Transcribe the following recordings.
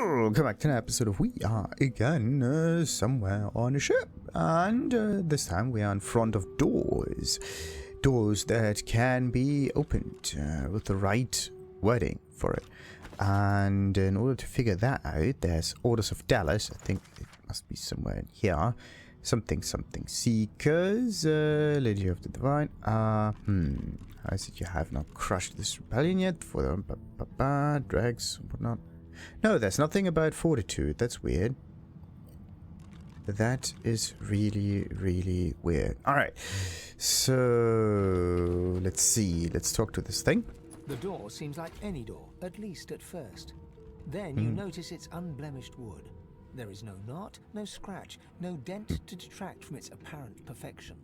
Welcome back to an episode of We Are again somewhere on a ship, and this time we are in front of doors that can be opened with the right wording for it. And in order to figure that out, there's Orders of Dallas. I think it must be somewhere in here. Something Seekers, Lady of the Divine. I said you have not crushed this rebellion yet for them. Drags, whatnot. No, there's nothing about fortitude. That's weird. That is really, really weird. Alright. So, let's see. Let's talk to this thing. The door seems like any door, at least at first. Then you notice it's unblemished wood. There is no knot, no scratch, no dent to detract from its apparent perfection.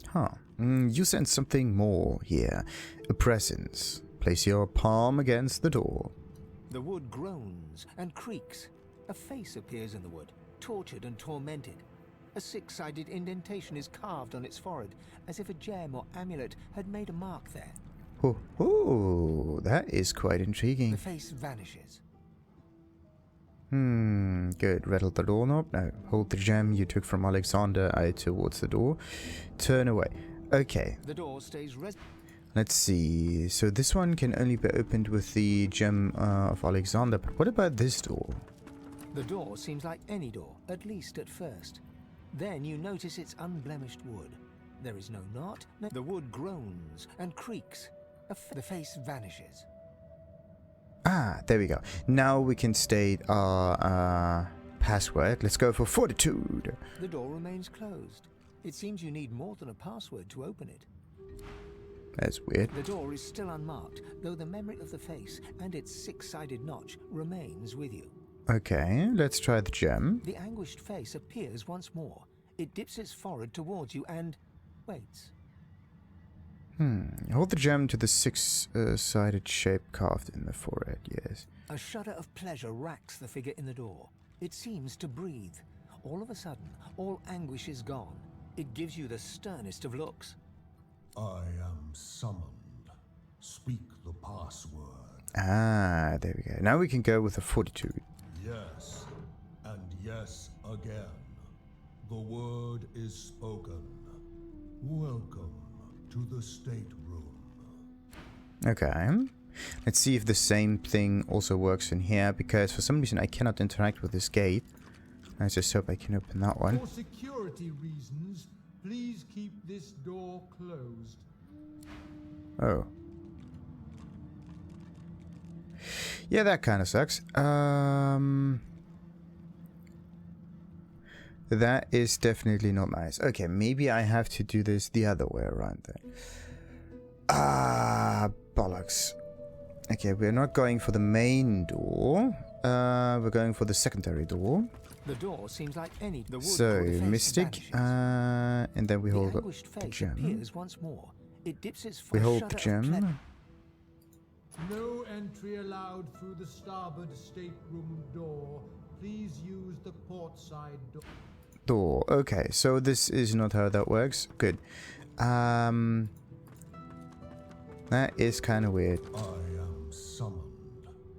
Huh. You sense something more here. A presence. Place your palm against the door. The wood groans and creaks. A face appears in the wood, tortured and tormented. A six-sided indentation is carved on its forehead, as if a gem or amulet had made a mark there. Oh, that is quite intriguing. The face vanishes. Good. Rattle the doorknob. Now, hold the gem you took from Alexander eye towards the door. Turn away. Okay. The door stays Let's see. So this one can only be opened with the gem of Alexander. But what about this door? The door seems like any door, at least at first. Then you notice it's unblemished wood. There is no knot. The wood groans and creaks. The face vanishes. Ah, there we go. Now we can state our password. Let's go for fortitude. The door remains closed. It seems you need more than a password to open it. That's weird. The door is still unmarked, though the memory of the face and its six-sided notch remains with you. Okay, let's try the gem. The anguished face appears once more. It dips its forehead towards you and waits. Hold the gem to the six-sided shape carved in the forehead, yes. A shudder of pleasure racks the figure in the door. It seems to breathe. All of a sudden, all anguish is gone. It gives you the sternest of looks. I am summoned. Speak the password. Ah, there we go. Now we can go with the fortitude. Yes, and yes again. The word is spoken. Welcome to the stateroom. Okay. Let's see if the same thing also works in here, because for some reason I cannot interact with this gate. I just hope I can open that one. For security reasons, please keep this door closed. Oh. Yeah, that kind of sucks. That is definitely not nice. Okay, maybe I have to do this the other way around then. Ah, bollocks. Okay, we're not going for the main door. We're going for the secondary door. The door seems like any. The wood So, Mystic, and then we hold up the gem. Appears once more. It dips its We hold the gem. No entry allowed through the starboard stateroom door. Please use the port side door. Okay, so this is not how that works. Good. That is kind of weird. I am summoned.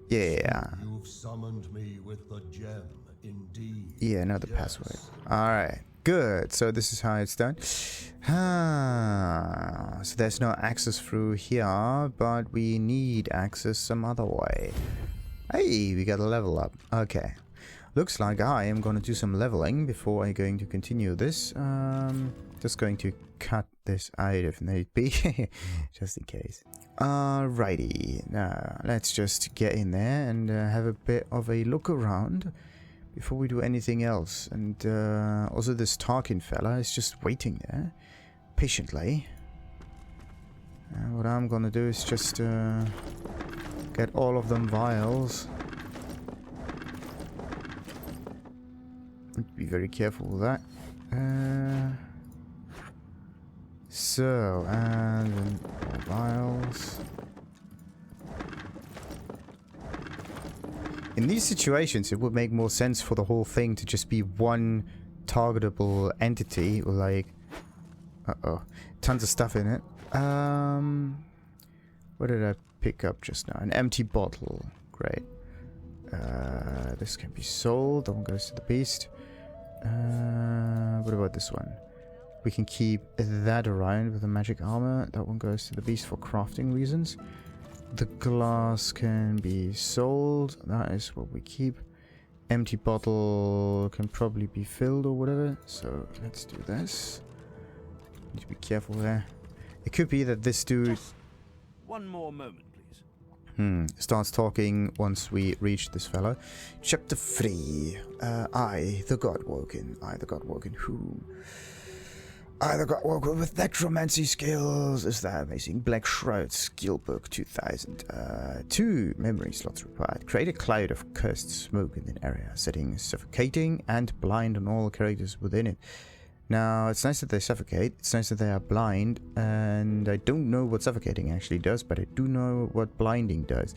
Yeah. You've summoned me with the gem, indeed. Yeah, know the Yes. password. Alright, good. So this is how it's done. So there's no access through here, but we need access some other way. Hey, we got a level up. Okay. Looks like I am going to do some leveling before I'm going to continue this. Just going to cut this out if need be, just in case. Alrighty, now let's just get in there and have a bit of a look around before we do anything else. And also this Tarquin fella is just waiting there, patiently. What I'm going to do is just get all of them vials. Be very careful with that. So, and then more vials. In these situations, it would make more sense for the whole thing to just be one targetable entity, or like, tons of stuff in it. What did I pick up just now? An empty bottle. Great. This can be sold. That one goes to the beast. What about this one? We can keep that around with the magic armor. That one goes to the beast for crafting reasons. The glass can be sold. That is what we keep. Empty bottle can probably be filled or whatever. So let's do this. Need to be careful there. It could be that this dude... Just one more moment, please. Starts talking once we reach this fellow. Chapter 3. I, the God Woken. I, the God Woken whom? I, the God Woken with necromancy skills. Is that amazing? Black Shroud skill book 2000. 2 memory slots required. Create a cloud of cursed smoke in an area. Setting suffocating and blind on all characters within it. Now, it's nice that they suffocate, it's nice that they are blind, and I don't know what suffocating actually does, but I do know what blinding does.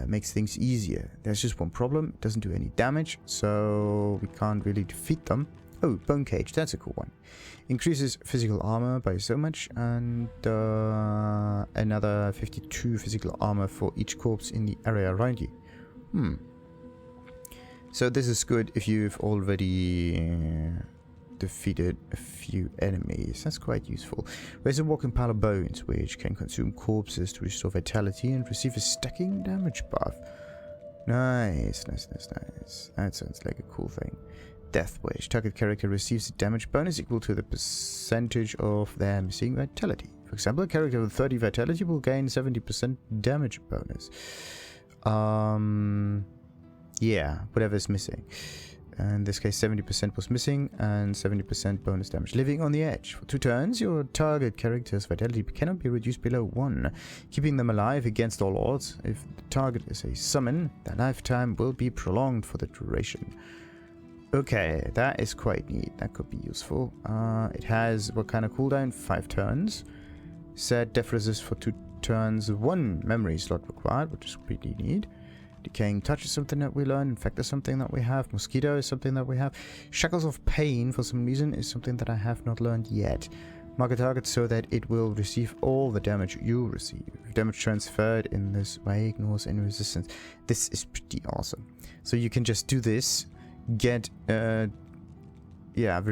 Makes things easier. There's just one problem, it doesn't do any damage, so we can't really defeat them. Oh, Bone Cage, that's a cool one. Increases physical armor by so much, and another 52 physical armor for each corpse in the area around you. So this is good if you've already... defeated a few enemies. That's quite useful. Raise a walking pile of bones, which can consume corpses to restore vitality and receive a stacking damage buff. Nice, nice, nice, nice. That sounds like a cool thing. Death Wish. Target character receives a damage bonus equal to the percentage of their missing vitality. For example, a character with 30 vitality will gain 70% damage bonus. Yeah, whatever's missing. In this case, 70% was missing and 70% bonus damage. Living on the Edge. For 2 turns, your target character's vitality cannot be reduced below 1, keeping them alive against all odds. If the target is a summon, their lifetime will be prolonged for the duration. Okay, that is quite neat. That could be useful. It has what kind of cooldown? 5 turns. Set death resist for 2 turns. 1 memory slot required, which is pretty neat. Decaying Touch is something that we learn. Infect is something that we have. Mosquito is something that we have. Shackles of Pain, for some reason, is something that I have not learned yet. Mark a target so that it will receive all the damage you receive. If damage transferred in this way ignores any resistance. This is pretty awesome. So you can just do this, get very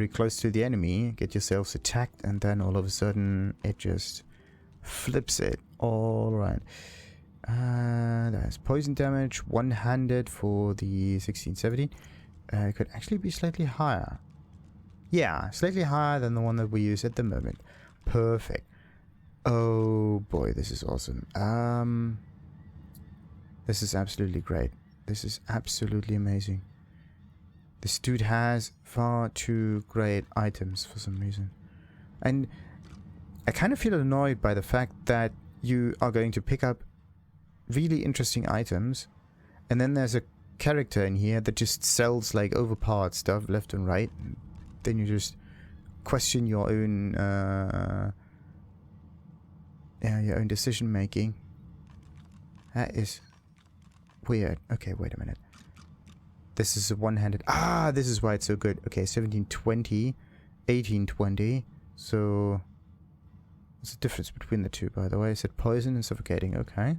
close to the enemy, get yourselves attacked, and then all of a sudden it just flips it all around. That's poison damage, one-handed for the 1617. It could actually be slightly higher. Yeah, slightly higher than the one that we use at the moment. Perfect. Oh boy, this is awesome. This is absolutely great. This is absolutely amazing. This dude has far too great items for some reason. And I kind of feel annoyed by the fact that you are going to pick up really interesting items, and then there's a character in here that just sells like overpowered stuff left and right, and then you just question your own decision making. That is weird. Okay, wait a minute. This is a one-handed... this is why it's so good. Okay, 1720, 1820. So what's the difference between the two, by the way? I said poison and suffocating. Okay.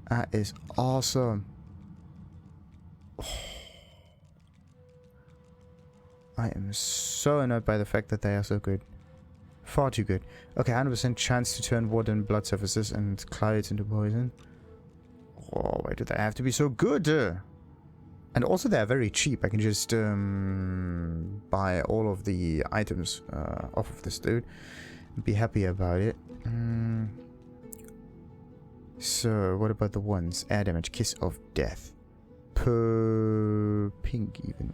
That is awesome. Oh. I am so annoyed by the fact that they are so good. Far too good. Okay, 100% chance to turn water and blood surfaces and clouds into poison. Oh, why do they have to be so good? And also they're very cheap. I can just buy all of the items off of this dude and be happy about it. So, what about the ones? Air damage, Kiss of Death. Per pink even.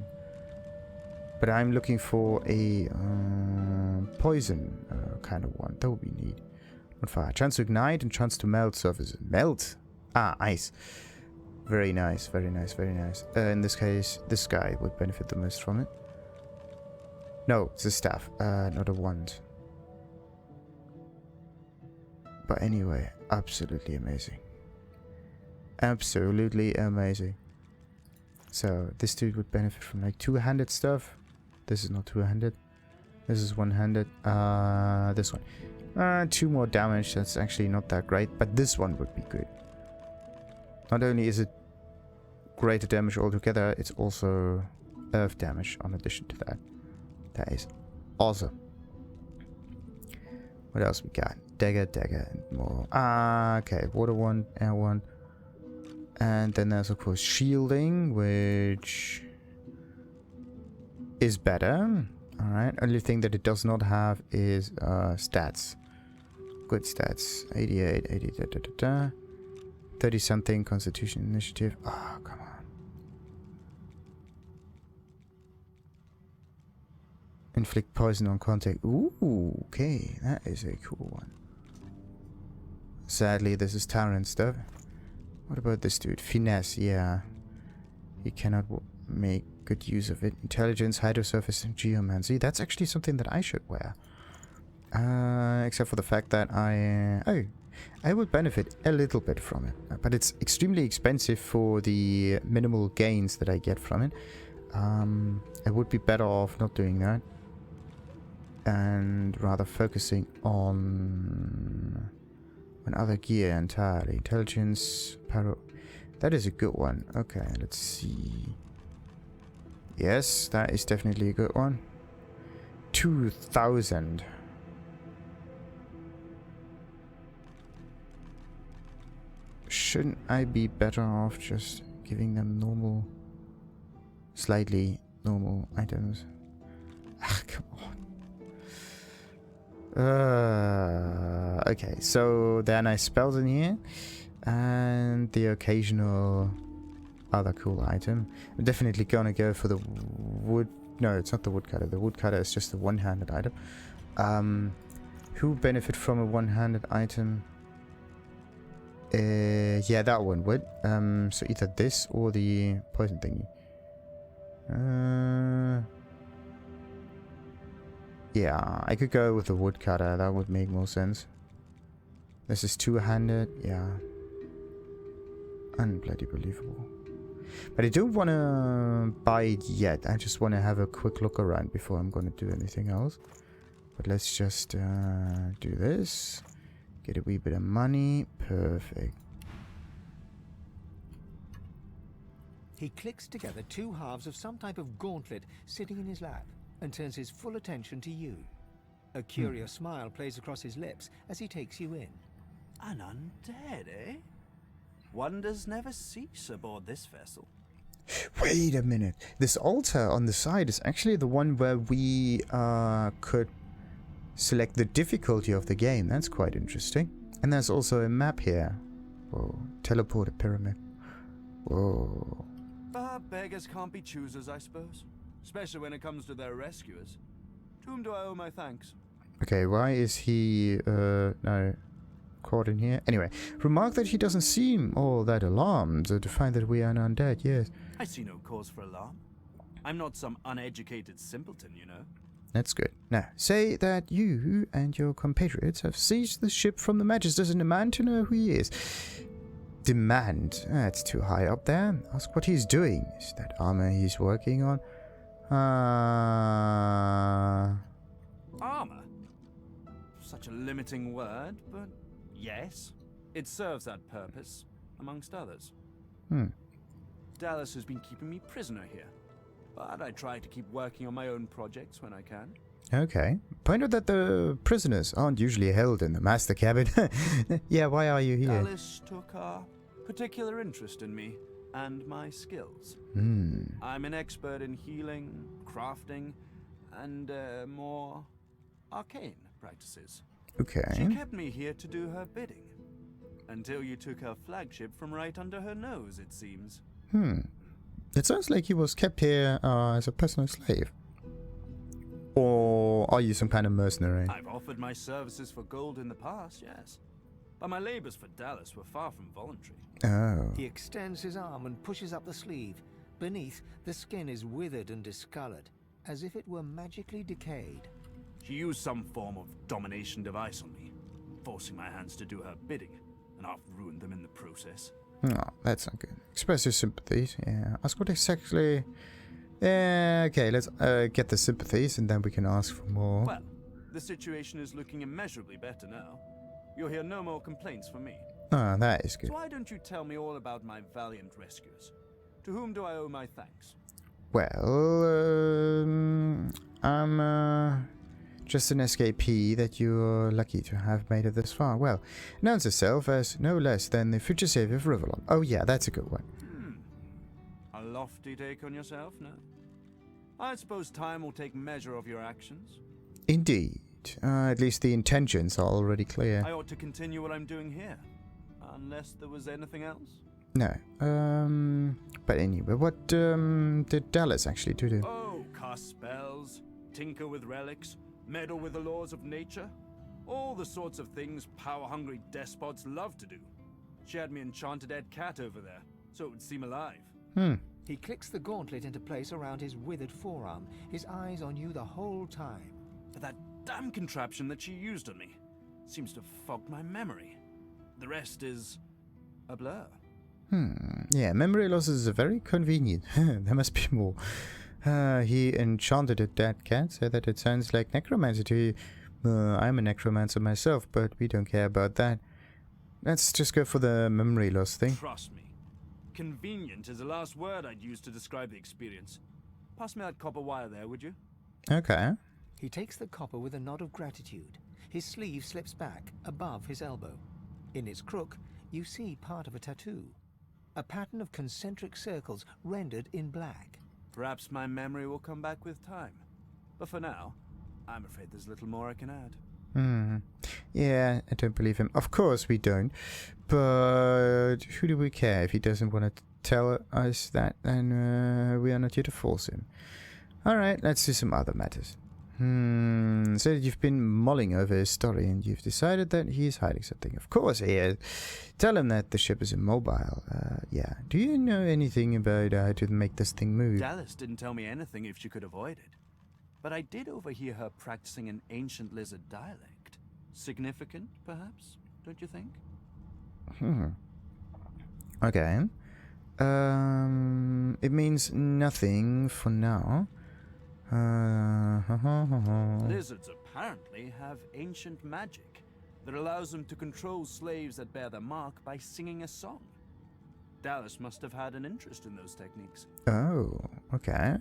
But I'm looking for a poison kind of one. That would be neat. On fire. Chance to ignite and chance to melt surfaces. Melt? Ice. Very nice, very nice, very nice. In this case, this guy would benefit the most from it. No, it's a staff, not a wand. But anyway, absolutely amazing. Absolutely amazing. So, this dude would benefit from like two-handed stuff. This is not two-handed. This is one-handed. This one. 2 more damage, that's actually not that great, but this one would be good. Not only is it greater damage altogether, it's also earth damage on addition to that. That is awesome. What else we got? Dagger, and more. Okay. Water 1, air 1. And then there's, of course, shielding, which is better. Alright. Only thing that it does not have is stats. Good stats. 88, 80, 30 something constitution initiative. Oh, come on. Inflict poison on contact. Ooh, okay. That is a cool one. Sadly, this is Tarquin stuff. What about this dude? Finesse, yeah. He cannot make good use of it. Intelligence, hydrosurface, and geomancy. That's actually something that I should wear. Except for the fact that I would benefit a little bit from it. But it's extremely expensive for the minimal gains that I get from it. I would be better off not doing that. And rather focusing on other gear entirely. Intelligence, that is a good one. Okay, let's see. Yes, that is definitely a good one. 2,000. Shouldn't I be better off just giving them normal, slightly normal items? Ah, come on. Okay, so there are nice spells in here, and the occasional other cool item. I'm definitely gonna go for the wood. No, it's not the woodcutter. The woodcutter is just a one-handed item. Who benefit from a one-handed item? Yeah, that one would. So either this or the poison thingy. Yeah, I could go with the woodcutter. That would make more sense. This is two-handed. Yeah. Unbloody believable. But I don't want to buy it yet. I just want to have a quick look around before I'm going to do anything else. But let's just do this. Get a wee bit of money. Perfect. He clicks together two halves of some type of gauntlet sitting in his lap and turns his full attention to you. A curious smile plays across his lips as he takes you in. An undead, eh? Wonders never cease aboard this vessel. Wait a minute. This altar on the side is actually the one where we could select the difficulty of the game. That's quite interesting. And there's also a map here. Whoa. Teleported pyramid. Whoa. But beggars can't be choosers, I suppose. Especially when it comes to their rescuers. To whom do I owe my thanks? Okay, why is he no caught in here? Anyway, remark that he doesn't seem all that alarmed to find that we are undead, yes. I see no cause for alarm. I'm not some uneducated simpleton, you know. That's good. Now, say that you and your compatriots have seized the ship from the Magisters and demand to know who he is. Demand? That's too high up there. Ask what he's doing. Is that armor he's working on? Armor? Such a limiting word, but yes. It serves that purpose, amongst others. Dallas has been keeping me prisoner here. But I try to keep working on my own projects when I can. Okay. Point out that the prisoners aren't usually held in the master cabin. Yeah, why are you here? Dallas took a particular interest in me and my skills. I'm an expert in healing, crafting, and more arcane practices. Okay. She kept me here to do her bidding. Until you took her flagship from right under her nose, it seems. It sounds like he was kept here as a personal slave. Or are you some kind of mercenary? I've offered my services for gold in the past, yes. But my labors for Dallas were far from voluntary. Oh. He extends his arm and pushes up the sleeve. Beneath, the skin is withered and discolored, as if it were magically decayed. She used some form of domination device on me, forcing my hands to do her bidding, and I've ruined them in the process. No, that's not good. Express your sympathies. Yeah. Ask what exactly... okay, let's get the sympathies and then we can ask for more. Well, the situation is looking immeasurably better now. You'll hear no more complaints from me. Ah, that is good. So why don't you tell me all about my valiant rescuers? To whom do I owe my thanks? Well, I'm just an escapee that you're lucky to have made it this far. Well, announce yourself as no less than the future savior of Rivellon. Oh yeah, that's a good one. A lofty take on yourself, no? I suppose time will take measure of your actions. Indeed. At least the intentions are already clear. I ought to continue what I'm doing here. Unless there was anything else? No. But anyway, what did Dallas actually do? Oh, cast spells, tinker with relics, meddle with the laws of nature. All the sorts of things power-hungry despots love to do. She had me enchanted dead cat over there, so it would seem alive. He clicks the gauntlet into place around his withered forearm, his eyes on you the whole time. But that damn contraption that she used on me seems to have fogged my memory. The rest is a blur. Yeah, memory losses are very convenient. There must be more. He enchanted a dead cat, so that it sounds like necromancy to you. I'm a necromancer myself, but we don't care about that. Let's just go for the memory loss thing. Trust me. Convenient is the last word I'd use to describe the experience. Pass me that copper wire there, would you? Okay. He takes the copper with a nod of gratitude. His sleeve slips back, above his elbow. In its crook, you see part of a tattoo. A pattern of concentric circles rendered in black. Perhaps my memory will come back with time. But for now, I'm afraid there's little more I can add. Yeah, I don't believe him. Of course we don't. But who do we care? If he doesn't want to tell us that, then we are not here to force him. Alright, let's do some other matters. So you've been mulling over his story and you've decided that he is hiding something. Of course he is. Tell him that the ship is immobile. Yeah. Do you know anything about how to make this thing move? Dallas didn't tell me anything if she could avoid it. But I did overhear her practicing an ancient lizard dialect. Significant, perhaps? Don't you think? Okay. It means nothing for now. Lizards apparently have ancient magic that allows them to control slaves that bear their mark by singing a song. Dallas must have had an interest in those techniques. Oh, okay.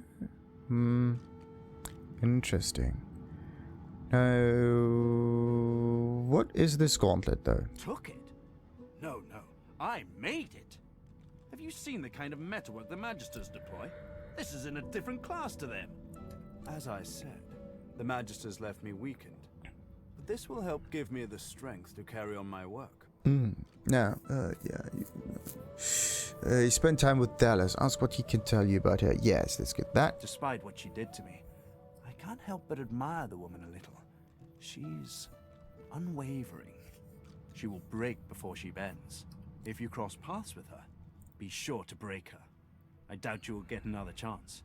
Interesting. What is this gauntlet, though? Took it? No, I made it. Have you seen the kind of metalwork the Magisters deploy? This is in a different class to them. As I said, the Magisters left me weakened. But this will help give me the strength to carry on my work. Now, you spend time with Dallas. Ask what he can tell you about her. Yes, let's get that. Despite what she did to me, I can't help but admire the woman a little. She's unwavering. She will break before she bends. If you cross paths with her, be sure to break her. I doubt you will get another chance.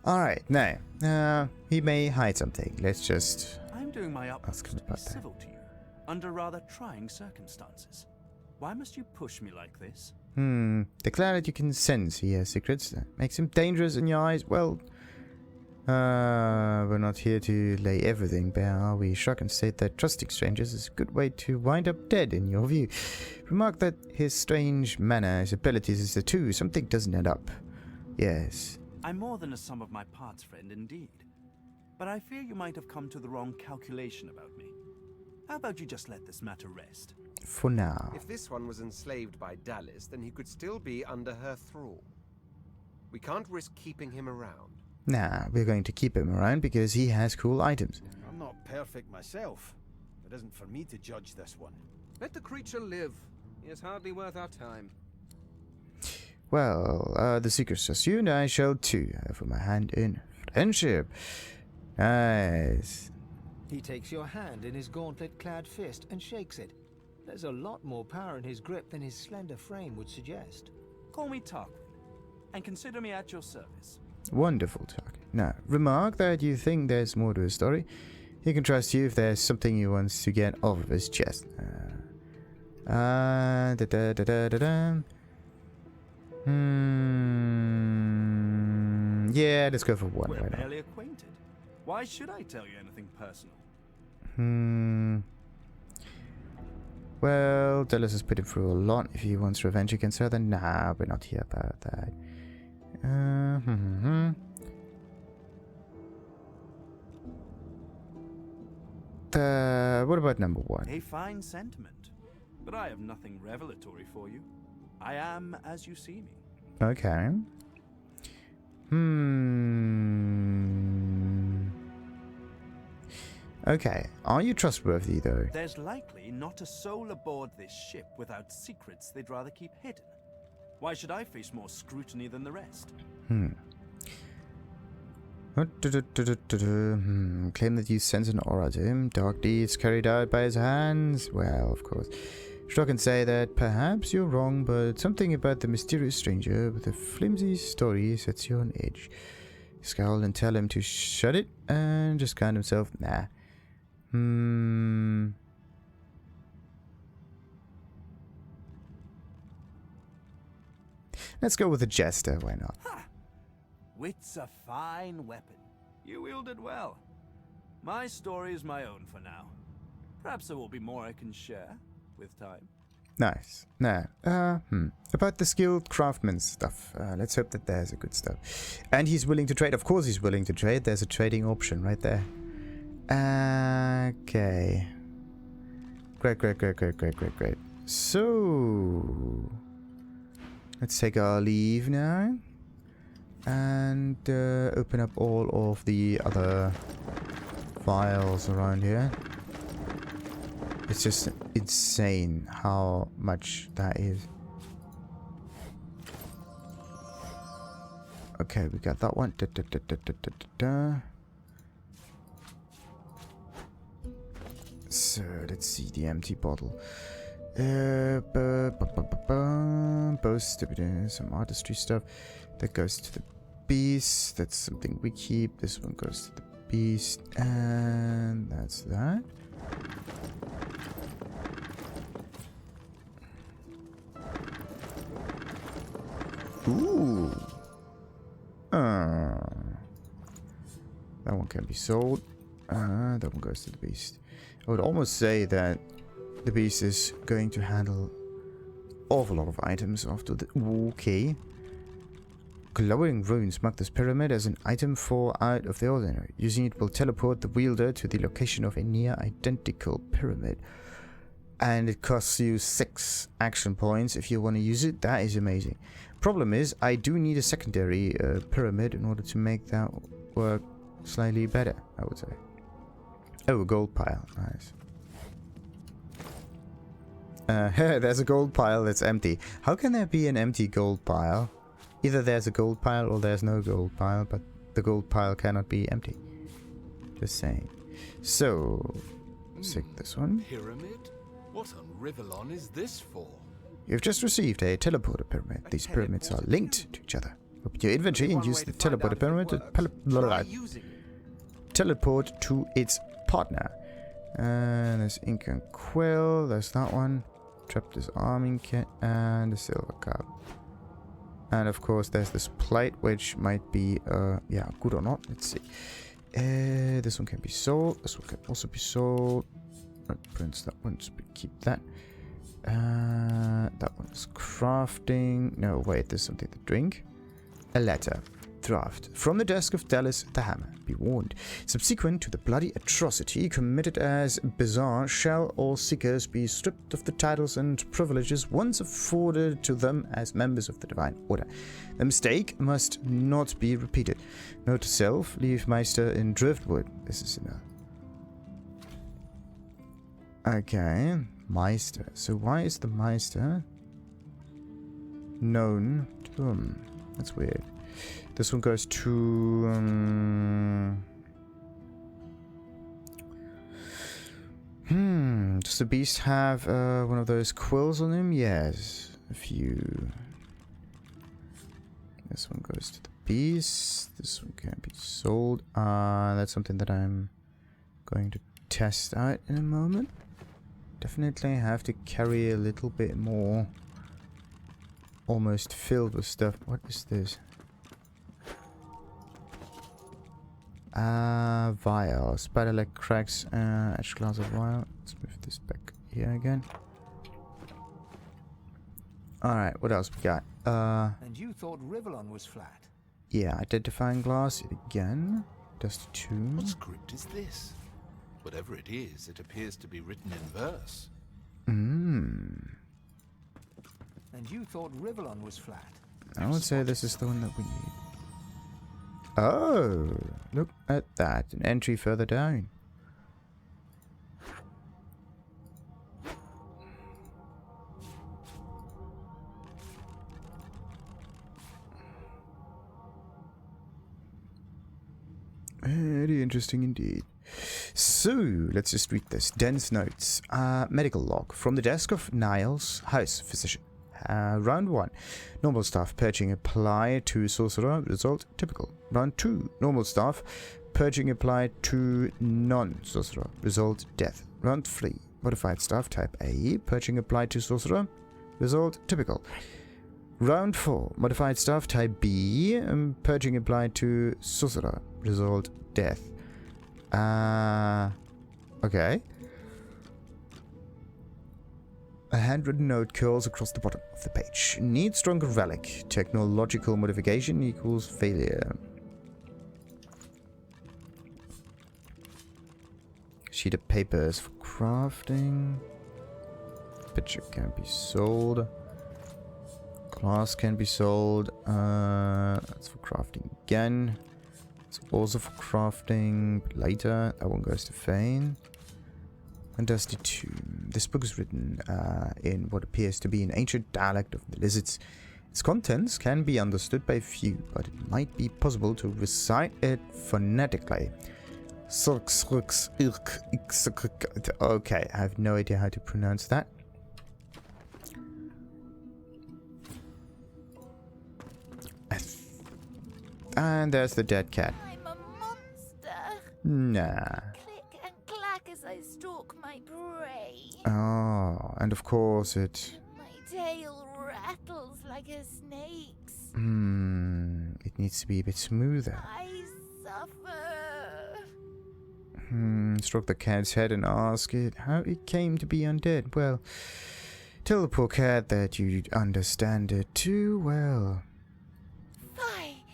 Alright, now, he may hide something. Let's just... I'm doing my utmost him to be about that. civil to you, under rather trying circumstances. Why must you push me like this? Declare that you can sense he has secrets. That makes him dangerous in your eyes. Well, we're not here to lay everything bare, are we? Shrug and state that trusting strangers is a good way to wind up dead, in your view. Remark that his strange manner, his abilities is the two. Something doesn't add up. Yes. I'm more than a sum of my parts, friend, indeed. But I fear you might have come to the wrong calculation about me. How about you just let this matter rest? For now. If this one was enslaved by Dallas, then he could still be under her thrall. We can't risk keeping him around. Nah, we're going to keep him around because he has cool items. I'm not perfect myself. It isn't for me to judge this one. Let the creature live. He is hardly worth our time. Well, the secret's just you and I shall too. For my hand in friendship. Nice. He takes your hand in his gauntlet-clad fist and shakes it. There's a lot more power in his grip than his slender frame would suggest. Call me Tarquin, and consider me at your service. Wonderful talk. Now, remark that you think there's more to his story. He can trust you if there's something he wants to get off of his chest. Yeah, let's go for one. We're barely acquainted. Why should I tell you anything personal? Well, Dallas has put him through a lot. If he wants revenge against her, then nah, we're not here about that. What about number 1? A fine sentiment, but I have nothing revelatory for you. I am as you see me. Okay. Okay, are you trustworthy though? There's likely not a soul aboard this ship without secrets they'd rather keep hidden. Why should I face more scrutiny than the rest? Claim that you sense an aura to him. Dark deeds carried out by his hands. Well, of course. Sure can say that perhaps you're wrong, but something about the mysterious stranger with a flimsy story sets you on edge. Scowl and tell him to shut it and just count himself. Nah. Let's go with the jester, why not? Ha! Wit's a fine weapon. You wield it well. My story is my own for now. Perhaps there will be more I can share with time. Nice. Nah. About the skilled craftsman stuff. Let's hope that there's a good stuff. And he's willing to trade. Of course he's willing to trade. There's a trading option right there. Okay. Great. So, let's take our leave now. And open up all of the other files around here. It's just insane how much that is. Okay, we got that one. So, let's see the empty bottle. Boast, some artistry stuff. That goes to the beast. That's something we keep. This one goes to the beast. And that's that. Ooh. That one can be sold. That one goes to the beast. I would almost say that the beast is going to handle an awful lot of items after the... Okay. Glowing runes mark this pyramid as an item for out of the ordinary. Using it will teleport the wielder to the location of a near identical pyramid. And it costs you 6 action points if you want to use it. That is amazing. Problem is, I do need a secondary pyramid in order to make that work slightly better, I would say. Oh, a gold pile. Nice. There's a gold pile that's empty. How can there be an empty gold pile? Either there's a gold pile or there's no gold pile, but the gold pile cannot be empty. Just saying. So, let's take this one. Pyramid? What on Rivellon is this for? You've just received a teleporter pyramid. These pyramids are linked to each other. Open your inventory and use the teleporter pyramid to teleport to its partner. There's ink and quill. There's that one. Trapped arming kit and a silver cup. And of course, there's this plate, which might be, yeah, good or not. Let's see. This one can be sold. This one can also be sold. Prints that one, so we keep that. That one's crafting. No, wait, there's something to drink. A letter. Draft. From the desk of Dallas the Hammer. Be warned. Subsequent to the bloody atrocity committed as bizarre, shall all seekers be stripped of the titles and privileges once afforded to them as members of the Divine Order. The mistake must not be repeated. Note to self, leave Meister in Driftwood. This is enough. Okay, Meister. So why is the Meister known to him? That's weird. This one goes to... Does the beast have one of those quills on him? Yes, a few. This one goes to the beast. This one can't be sold. That's something that I'm going to test out in a moment. Definitely have to carry a little bit more. Almost filled with stuff. What is this? Vial. Spider leg cracks. Edge glass of vial. Let's move this back here again. Alright, what else we got? And you thought Rivellon was flat. Yeah, identifying glass again. Dusty 2. What script is this? Whatever it is, it appears to be written in verse. Mmm. And you thought Rivellon was flat. I would say this is the one that we need. Oh, look at that. An entry further down. Very interesting indeed. So, let's just read this. Dense notes. Medical log. From the desk of Niles, house physician. Round 1. Normal staff. Purging applied to sorcerer. Result typical. Round 2. Normal staff. Purging applied to non-sorcerer. Result death. Round 3. Modified staff. Type A. Purging applied to sorcerer. Result typical. Round 4. Modified staff. Type B. Purging applied to sorcerer. Result death. Okay. A handwritten note curls across the bottom of the page. Need stronger relic. Technological modification equals failure. Sheet of papers for crafting. Picture can be sold. Glass can be sold. That's for crafting again. It's also for crafting, but later. That one goes to Fane. And Dusty 2. This book is written in what appears to be an ancient dialect of the lizards. Its contents can be understood by few, but it might be possible to recite it phonetically. Okay, I have no idea how to pronounce that. And there's the dead cat. I'm a monster. Nah. Click and clack as I stalk my prey. Oh, and of course it... My tail rattles like a snake's. It needs to be a bit smoother. I suffer. Stroke the cat's head and ask it how it came to be undead. Well, tell the poor cat that you understand it too well. Fie!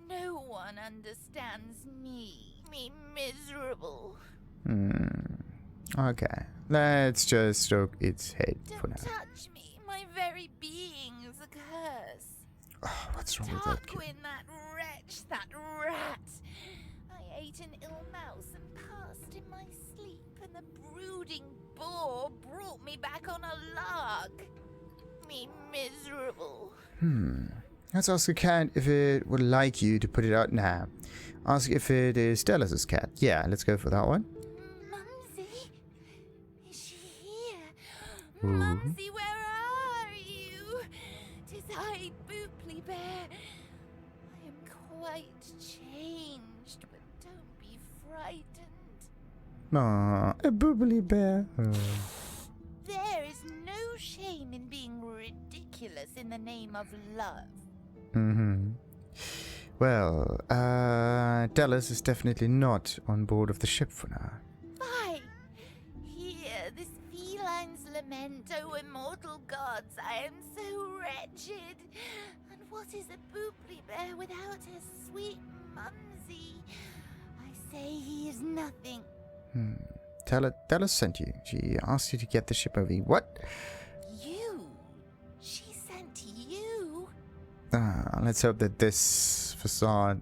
No one understands me. Me miserable. Okay. Let's just stroke its head for Don't now. touch me. My very being is a curse. Oh, what's wrong with that kid? Tarquin, that wretch, that rat. I ate an ill mouse and passed in my sleep, and the brooding boar brought me back on a log. Me miserable. Let's ask the cat if it would like you to put it out now. Ask if it is Dallas's cat. Yeah, let's go for that one. Mumsy? Is she here? Ooh. Mumsy, where are you? 'Tis I, Booply Bear. I am quite changed, but don't be frightened. Aw, a boobly bear. There is no shame in being ridiculous in the name of love. Well, Dallas is definitely not on board of the ship for now. Fie! Hear this feline's lament, O immortal gods, I am so wretched. And what is a Booply Bear without her sweet Mumsy? I say he is nothing. Dallas sent you. She asked you to get the ship over. What? You? She sent you? Let's hope that this facade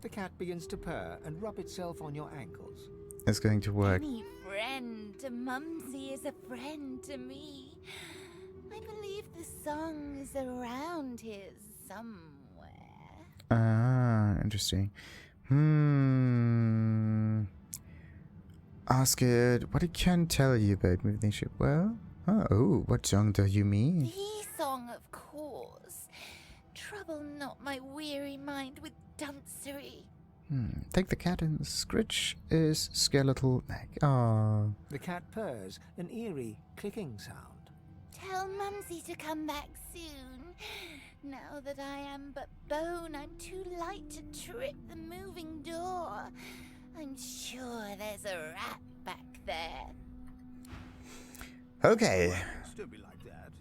The cat begins to purr and rub itself on your ankles. is going to work. Any friend to Mumsy is a friend to me. I believe the song is around here somewhere. Interesting. Ask it what it can tell you about moving the ship. Well, oh, what song do you mean? The song, of course. Trouble not my weary mind with duncery. Take the cat and scritch is skeletal neck. Oh. The cat purrs, an eerie clicking sound. Tell Mumsy to come back soon. Now that I am but bone, I'm too light to trip the moving door. I'm sure there's a rat back there. Okay. Still be like that.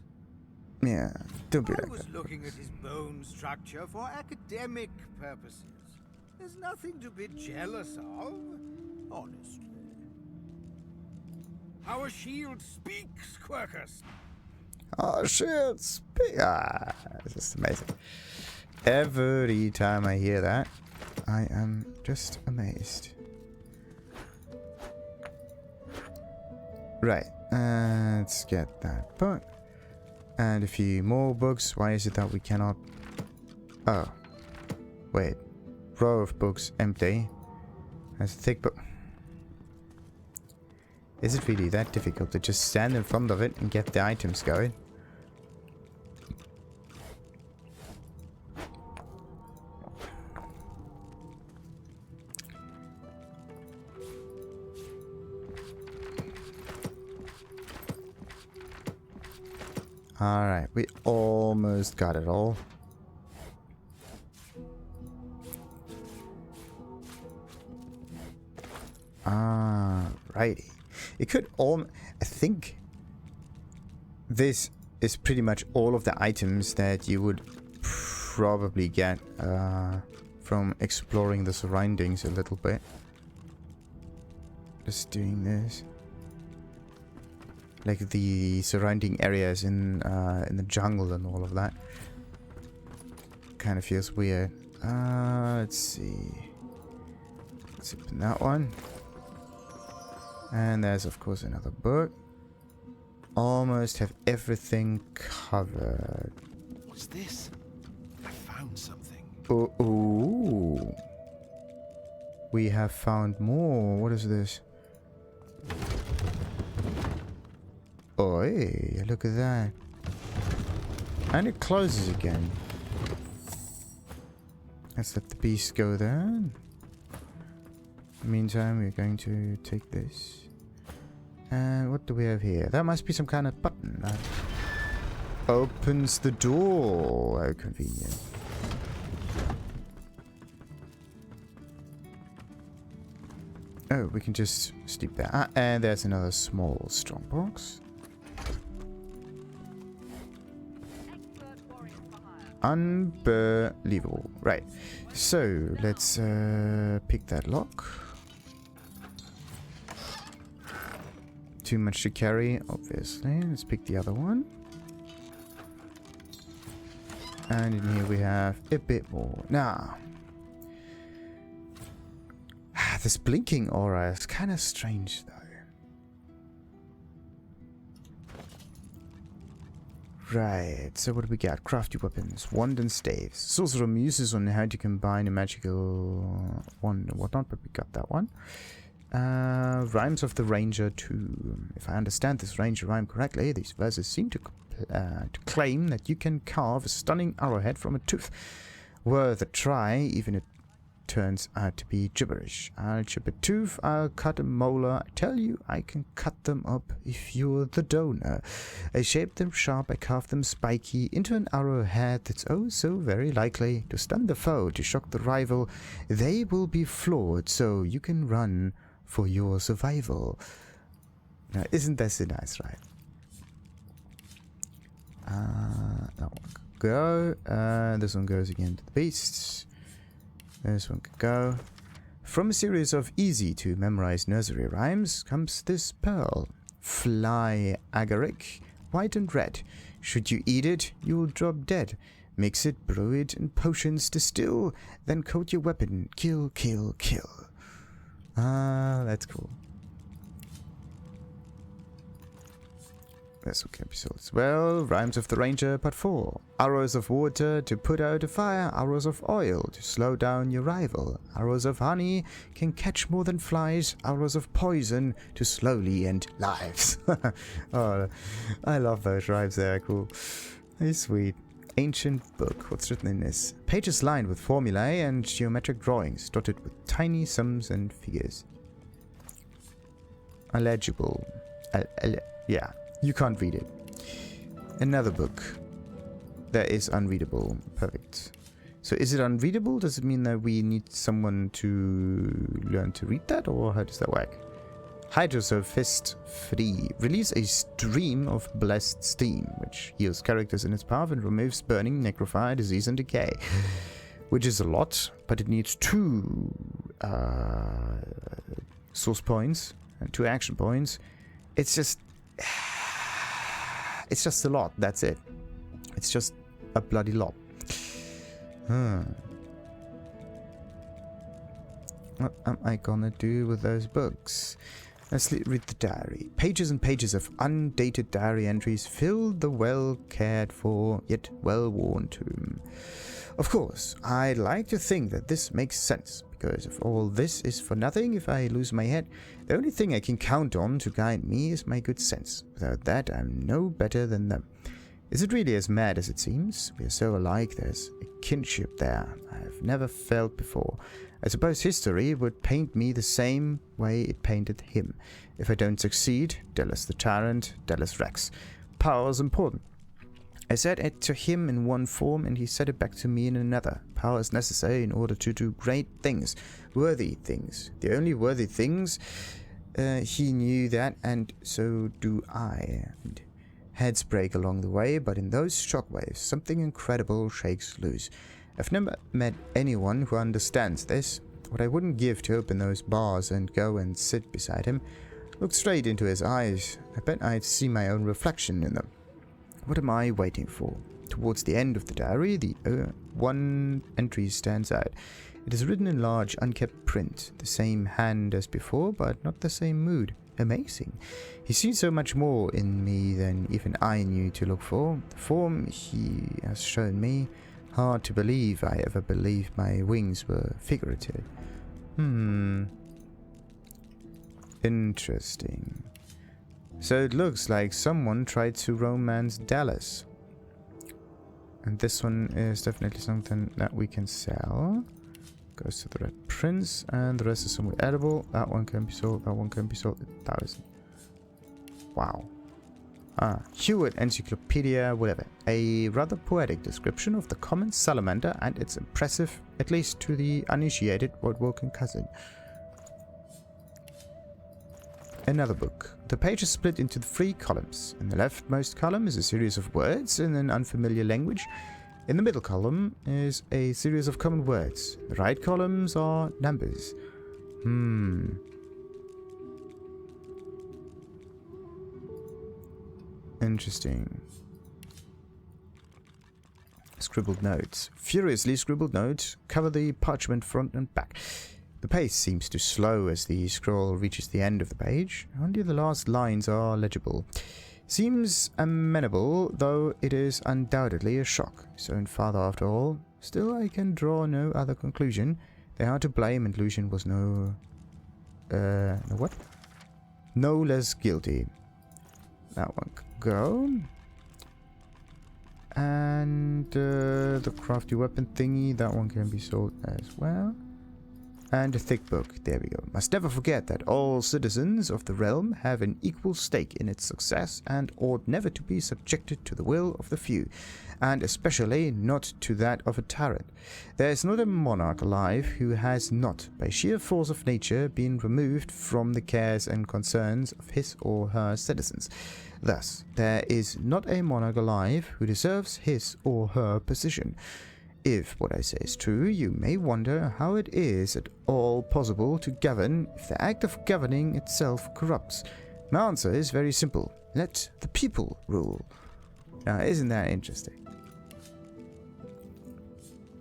Yeah, don't be I like was that. looking at his bone structure for academic purposes. There's nothing to be jealous of, honestly. Our shield speaks, Quercus. Oh shit, it's just amazing. Every time I hear that, I am just amazed. Right, let's get that book. And a few more books. Why is it that we cannot... Oh. Wait. Row of books empty. That's a thick book. Is it really that difficult to just stand in front of it and get the items going? Alright, we almost got it all. Alrighty. It could all... I think this is pretty much all of the items that you would probably get from exploring the surroundings a little bit. Just doing this. Like the surrounding areas in the jungle and all of that. Kind of feels weird. Let's see. Let's open that one. And there's of course another book. Almost have everything covered. What's this? I found something. Ooh. We have found more. What is this? Oi, look at that. And it closes again. Let's let the beast go there. In the meantime, we're going to take this. And what do we have here? That must be some kind of button that opens the door. How convenient. Oh, we can just sleep there. Ah, and there's another small strongbox. Unbelievable. Right. So, let's pick that lock. Too much to carry, obviously. Let's pick the other one. And in here we have a bit more. Now, this blinking aura is kind of strange, though. Right, so what do we got? Crafty weapons, wand and staves. Sorcerer muses on how to combine a magical wand and whatnot, but we got that one. Rhymes of the Ranger 2. If I understand this Ranger rhyme correctly, these verses seem to claim that you can carve a stunning arrowhead from a tooth. Worth a try, even if it turns out to be gibberish. I'll chip a tooth, I'll cut a molar. I tell you, I can cut them up if you're the donor. I shape them sharp, I carve them spiky into an arrowhead that's oh so very likely to stun the foe, to shock the rival. They will be floored, so you can run for your survival. Now, isn't that so nice, right? That one could go. This one goes again to the beasts. This one could go. From a series of easy to memorize nursery rhymes comes this pearl. Fly agaric, white and red. Should you eat it, you'll drop dead. Mix it, brew it, and potions distill. Then coat your weapon. Kill, kill, kill. That's cool. This one can be sold as well. Rhymes of the Ranger, part 4. Arrows of water to put out a fire. Arrows of oil to slow down your rival. Arrows of honey can catch more than flies. Arrows of poison to slowly end lives. Oh, I love those rhymes. They're cool. They're sweet. Ancient book. What's written in this? Pages lined with formulae and geometric drawings, dotted with tiny sums and figures. Illegible. Yeah. You can't read it. Another book that is unreadable. Perfect. So is it unreadable? Does it mean that we need someone to learn to read that? Or how does that work? Hydrosoul Fist 3. Release a stream of blessed steam, which heals characters in its path and removes burning, necrophy, disease, and decay. Which is a lot, but it needs 2 source points and 2 action points. It's just a lot, that's it. It's just a bloody lot. What am I gonna do with those books? Let's read the diary. Pages and pages of undated diary entries fill the well-cared for, yet well-worn tomb. Of course, I'd like to think that this makes sense, because if all this is for nothing, if I lose my head, the only thing I can count on to guide me is my good sense. Without that, I'm no better than them. Is it really as mad as it seems? We are so alike, there's a kinship there I've never felt before. I suppose history would paint me the same way it painted him. If I don't succeed, Dallas the Tyrant, Dallas Rex. Power is important. I said it to him in one form, and he said it back to me in another. Power is necessary in order to do great things, worthy things. The only worthy things, he knew that, and so do I. And heads break along the way, but in those shockwaves, something incredible shakes loose. I've never met anyone who understands this. What I wouldn't give to open those bars and go and sit beside him. Look straight into his eyes. I bet I'd see my own reflection in them. What am I waiting for? Towards the end of the diary, the one entry stands out. It is written in large, unkept print. The same hand as before, but not the same mood. Amazing. He sees so much more in me than even I knew to look for. The form he has shown me. Hard to believe I ever believed my wings were figurative. Interesting. So it looks like someone tried to romance Dallas. And this one is definitely something that we can sell. Goes to the Red Prince, and the rest is somewhat edible. That one can be sold, that one can be sold. 1,000. Wow. Hewitt Encyclopedia, whatever. A rather poetic description of the common salamander and its impressive, at least to the uninitiated, woodworking cousin. Another book. The page is split into 3 columns. In the leftmost column is a series of words in an unfamiliar language. In the middle column is a series of common words. The right columns are numbers. Interesting. Scribbled notes. Furiously scribbled notes cover the parchment front and back. The pace seems to slow as the scroll reaches the end of the page. Only the last lines are legible. Seems amenable, though it is undoubtedly a shock. His own father, after all. Still, I can draw no other conclusion. They are to blame, and Lucian was no less guilty. That one could go. And the crafty weapon thingy, that one can be sold as well. And a thick book, there we go. Must never forget that all citizens of the realm have an equal stake in its success and ought never to be subjected to the will of the few, and especially not to that of a tyrant. There is not a monarch alive who has not, by sheer force of nature, been removed from the cares and concerns of his or her citizens. Thus, there is not a monarch alive who deserves his or her position. If what I say is true, you may wonder how it is at all possible to govern if the act of governing itself corrupts. My answer is very simple. Let the people rule. Now, isn't that interesting?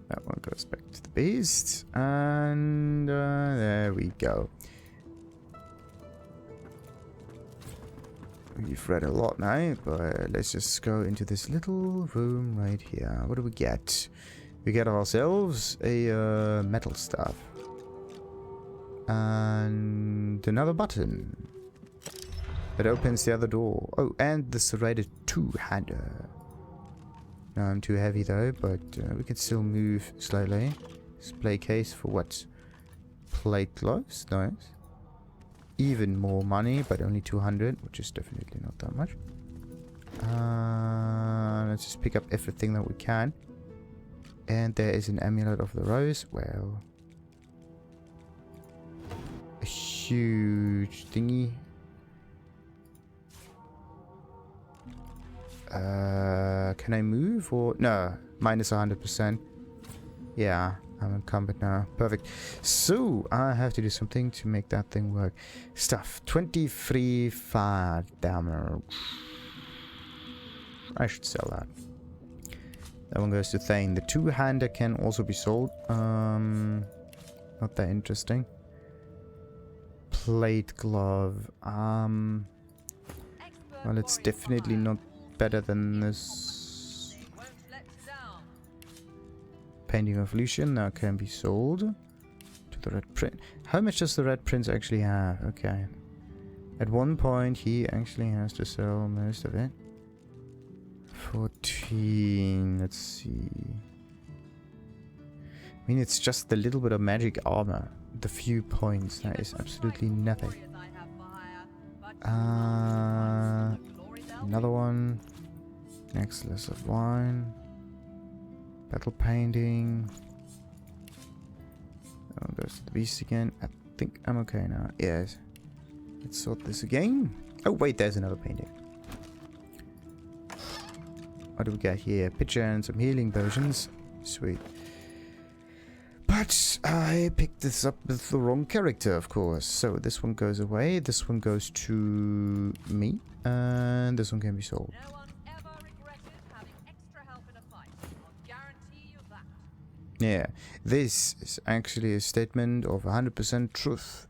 That one goes back to the beast. And there we go. We've read a lot now, but let's just go into this little room right here. What do we get? We get ourselves a metal staff. And another button. That opens the other door. Oh, and the serrated two-hander. Now I'm too heavy though, but we can still move slowly. Display case for what? Plate gloves? Nice. Even more money, but only 200, which is definitely not that much. Let's just pick up everything that we can. And there is an amulet of the rose. Well, a huge thingy. Can I move or no? Minus 100%. Yeah, I'm encumbered now. Perfect. So I have to do something to make that thing work. Stuff. 23 fire damage. I should sell that. That one goes to Thane. The two-hander can also be sold. Not that interesting. Plate glove. Well, it's definitely not better than this. Painting of Lucian now can be sold to the Red Prince. How much does the Red Prince actually have? Okay. At one point, he actually has to sell most of it. 14. Let's see. I mean, it's just the little bit of magic armor. The few points. That is absolutely nothing. Another one. Necklace of wine. Battle painting. Oh, goes to the beast again. I think I'm okay now. Yes. Let's sort this again. Oh, wait, there's another painting. What do we got here? Pitcher and some healing potions. Sweet. But I picked this up with the wrong character, of course. So this one goes away. This one goes to me. And this one can be sold. No one's ever regretted having extra help in a fight. I'll guarantee you that. Yeah. This is actually a statement of 100% truth.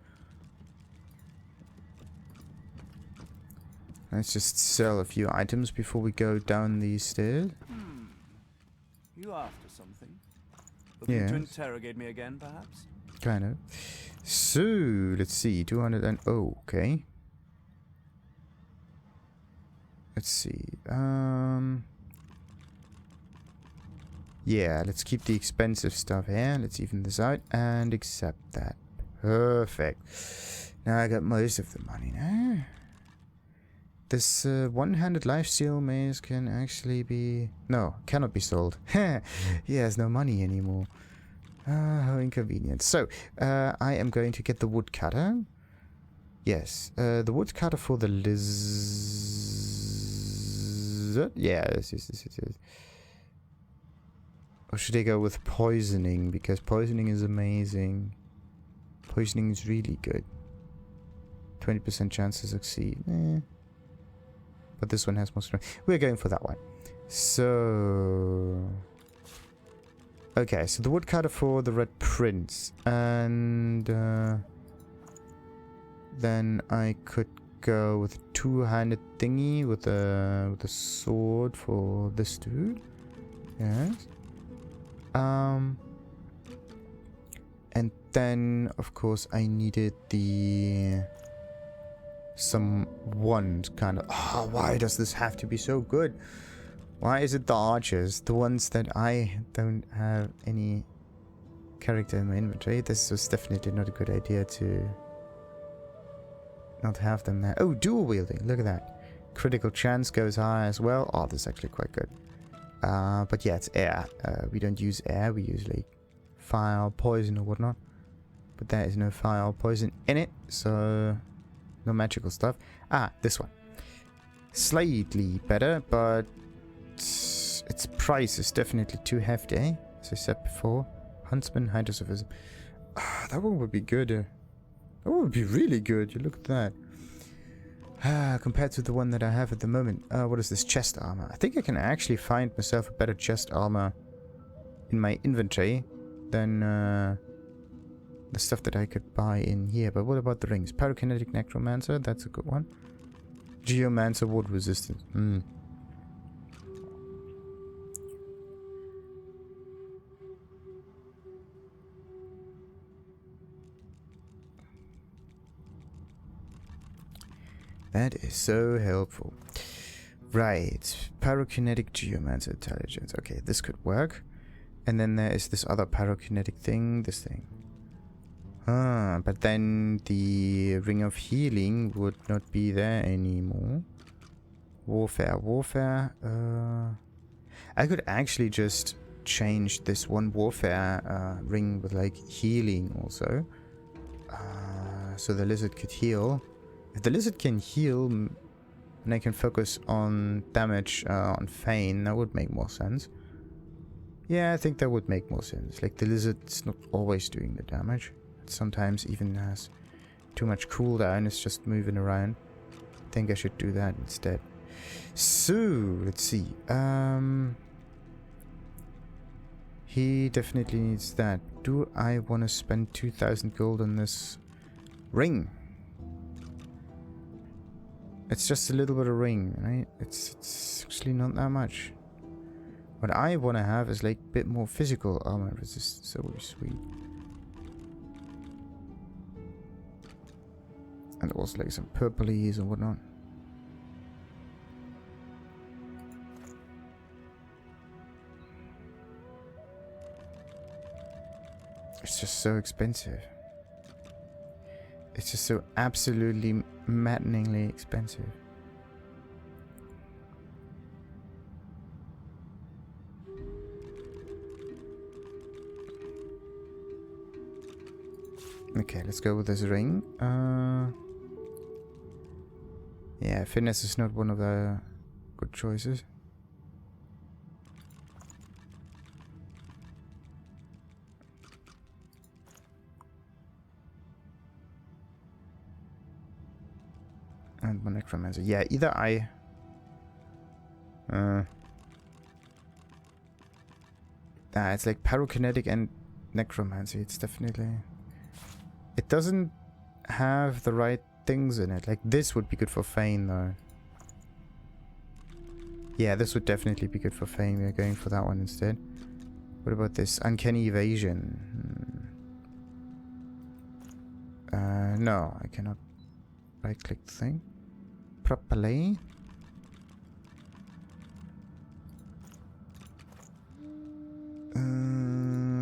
Let's just sell a few items before we go down these stairs. You after something? Looking to interrogate me again, perhaps? Kind of. So, let's see. 200 and... Oh, okay. Let's see. Yeah, let's keep the expensive stuff here. Let's even this out and accept that. Perfect. Now I got most of the money now. This one-handed lifesteal mace can actually be... No, cannot be sold. He has no money anymore. How inconvenient. So, I am going to get the woodcutter. Yes, the woodcutter for the lizard. Yes. Or should I go with poisoning? Because poisoning is amazing. Poisoning is really good. 20% chance to succeed. But this one has more strength. We're going for that one. So... Okay, so the woodcutter for the Red Prince. And... then I could go with a two-handed thingy with a sword for this dude. Yes. And then, of course, I needed the... some wand kind of... Oh, why does this have to be so good? Why is it the archers? The ones that I don't have any character in my inventory. This was definitely not a good idea to not have them there. Oh, dual wielding. Look at that. Critical chance goes high as well. Oh, this is actually quite good. But yeah, it's air. We don't use air. We use like fire or poison or whatnot. But there is no fire or poison in it. So... no magical stuff. Ah, this one. Slightly better, but its price is definitely too hefty, as I said before. Huntsman, Hydrosophism. Ah, that one would be good. That one would be really good. You look at that. Compared to the one that I have at the moment. What is this? Chest armor. I think I can actually find myself a better chest armor in my inventory than the stuff that I could buy in here. But what about the rings? Pyrokinetic Necromancer, that's a good one. Geomancer, Wood Resistance. That is so helpful. Right. Pyrokinetic Geomancer Intelligence. Okay, this could work. And then there is this other pyrokinetic thing. This thing. But then the Ring of Healing would not be there anymore. Warfare. I could actually just change this one warfare ring with like healing also. so the lizard could heal. If the lizard can heal, and I can focus on damage on Fane, that would make more sense. Yeah, I think that would make more sense. Like, the lizard's not always doing the damage. It sometimes even has too much cooldown, it's just moving around. I think I should do that instead. So, let's see. He definitely needs that. Do I want to spend 2,000 gold on this ring? It's just a little bit of ring, right? It's actually not that much. What I want to have is like a bit more physical armor resistance. So sweet. And also like some purplies and whatnot. It's just so expensive. It's just so absolutely maddeningly expensive. Okay, let's go with this ring. Yeah, finesse is not one of the good choices. And my necromancer. Yeah, either I... it's like pyrokinetic and necromancy. It's definitely... It doesn't have the right things in it. Like, this would be good for Fane, though. Yeah, this would definitely be good for Fane. We're going for that one instead. What about this? Uncanny evasion. No, I cannot right-click the thing properly.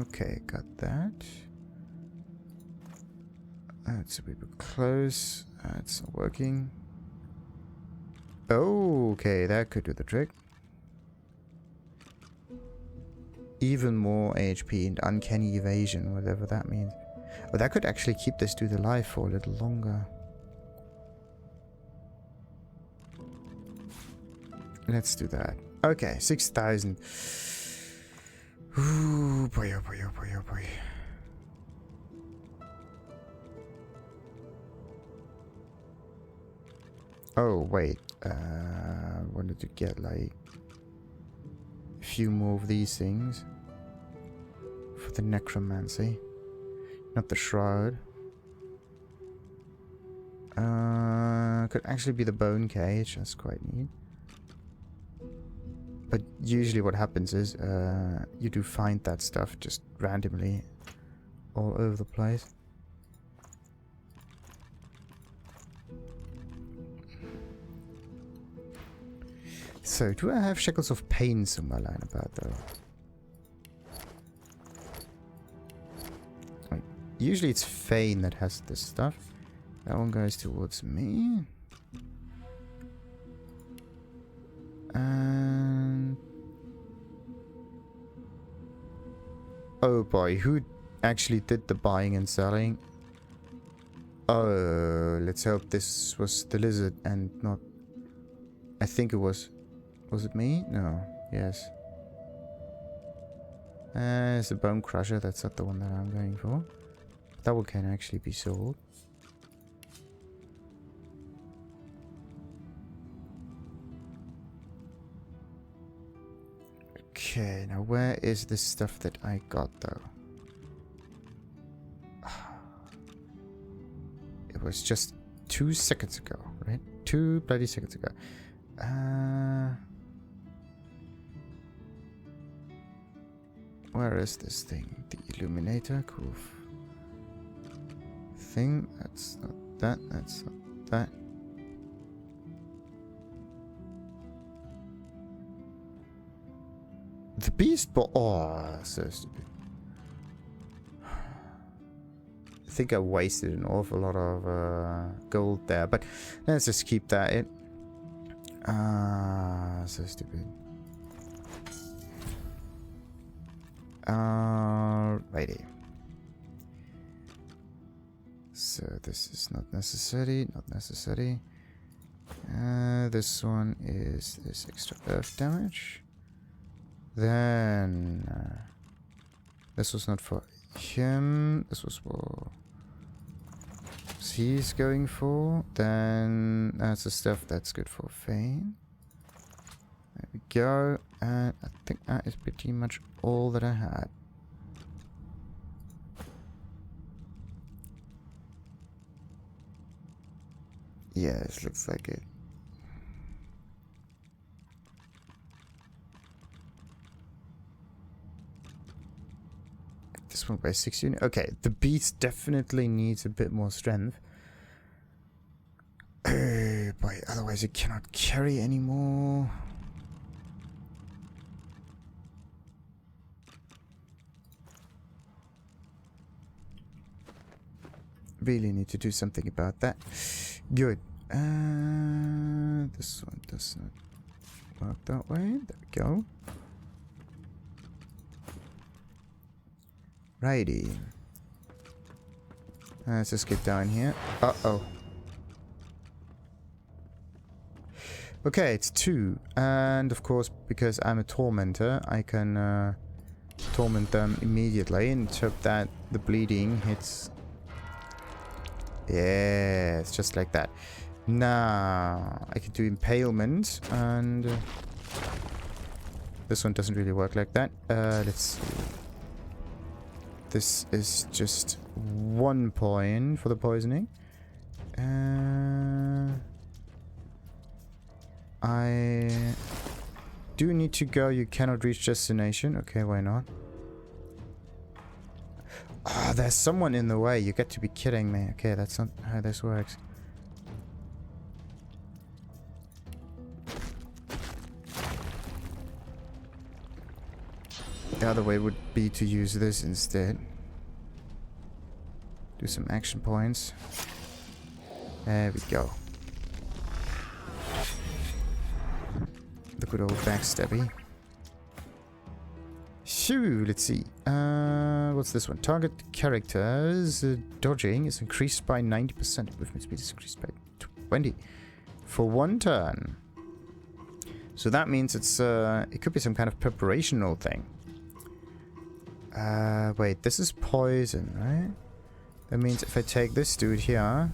Okay, got that. That's a bit close. It's not working. Oh, okay, that could do the trick. Even more HP and uncanny evasion, whatever that means. Oh, that could actually keep this dude alive for a little longer. Let's do that. Okay, 6,000. Ooh, boy, oh boy, oh boy, oh boy. Oh, wait. Wanted to get, like, a few more of these things. For the necromancy. Not the shroud. Could actually be the bone cage. That's quite neat. But usually what happens is, you do find that stuff just randomly all over the place. So, do I have Shackles of Pain somewhere lying about, though? Wait, usually it's Fane that has this stuff. That one goes towards me. And... oh boy, who actually did the buying and selling? Oh, let's hope this was the lizard and not... I think it was... Was it me? No. Yes. It's the Bone Crusher. That's not the one that I'm going for. That one can actually be sold. Okay, now where is this stuff that I got though? It was just 2 seconds ago, right? 2 bloody seconds ago. Where is this thing? The Illuminator? Cool. Thing? That's not that. That's not that. The Beast Ball. Oh, so stupid. I think I wasted an awful lot of gold there, but let's just keep that. So stupid. Alrighty. So this is not necessary. Not necessary. This one is this extra earth damage. Then this was not for him. This was for he's going for. Then that's the stuff that's good for Fane. There we go. And I think that is pretty much all that I had. Yes, looks like it. This one by 6 units. Okay, the beast definitely needs a bit more strength. But otherwise it cannot carry anymore. Really need to do something about that. Good. This one does not work that way. There we go. Righty. Let's just get down here. Uh-oh. Okay, it's 2. And of course, because I'm a tormentor, I can torment them immediately and hope that the bleeding hits. Yeah, it's just like that. Now, I can do impalement, and this one doesn't really work like that. Let's see. This is just 1 point for the poisoning. I do need to go. You cannot reach destination. Okay, why not? Ah, there's someone in the way. You got to be kidding me. Okay, that's not how this works. The other way would be to use this instead. Do some action points. There we go. The good old backstabby. Shoo, let's see. What's this one? Target characters dodging is increased by 90%. Movement speed is increased by 20 for 1 turn. So that means it's it could be some kind of preparational thing. Wait, this is poison, right? That means if I take this dude here,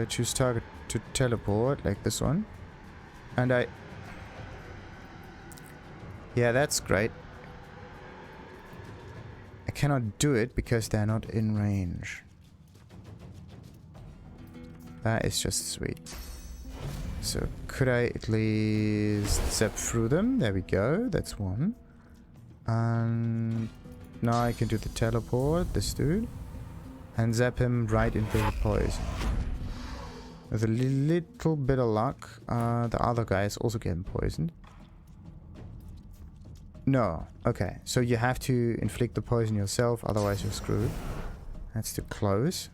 choose target to teleport, like this one, and I... Yeah, that's great. I cannot do it because they're not in range. That is just sweet. So could I at least zap through them? There we go, that's 1. And now I can do the teleport, this dude, and zap him right into the poison. With a little bit of luck, the other guy is also getting poisoned. No, okay, so you have to inflict the poison yourself, otherwise you're screwed. That's too close.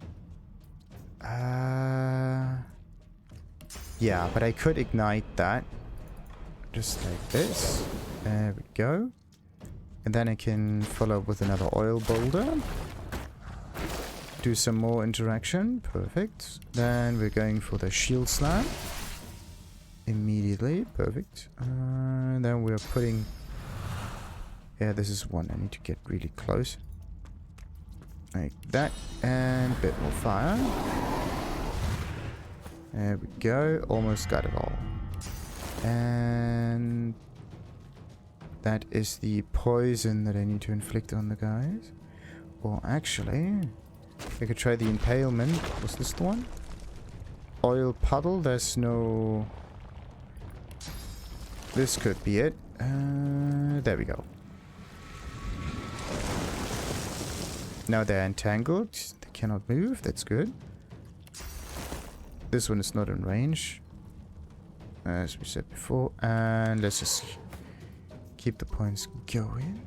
Yeah, but I could ignite that. Just like this. There we go. And then I can follow up with another oil boulder. Do some more interaction. Perfect. Then we're going for the shield slam. Immediately. Perfect. And then we're putting... Yeah, this is 1. I need to get really close. Like that. And a bit more fire. There we go. Almost got it all. And... that is the poison that I need to inflict on the guys. Or actually, I could try the impalement. Was this the one? Oil puddle. There's no... This could be it. There we go. Now they're entangled. They cannot move. That's good. This one is not in range, as we said before. And let's just... keep the points going.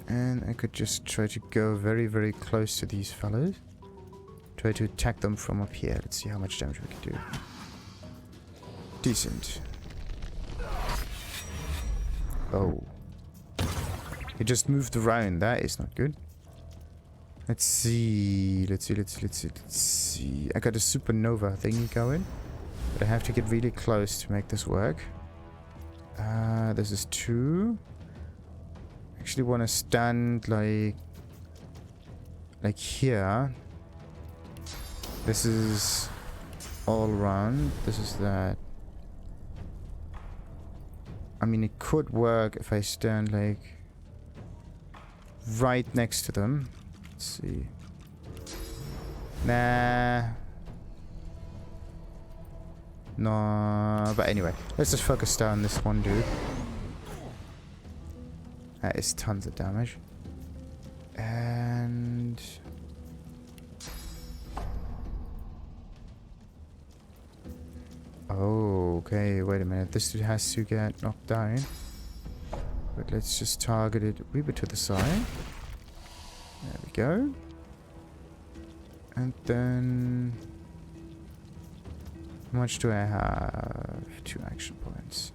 And I could just try to go very, very close to these fellas. Try to attack them from up here. Let's see how much damage we can do. Decent. Oh. He just moved around. That is not good. Let's see. Let's see. I got a supernova thingy going. But I have to get really close to make this work. This is 2. Actually want to stand like here. This is all around. This is that. I mean, it could work if I stand like right next to them. Let's see. Nah. No, but anyway, let's just focus down this one dude. That is tons of damage. And oh, okay, wait a minute. This dude has to get knocked down. But let's just target it a wee bit to the side. There we go. And then how much do I have? 2 action points.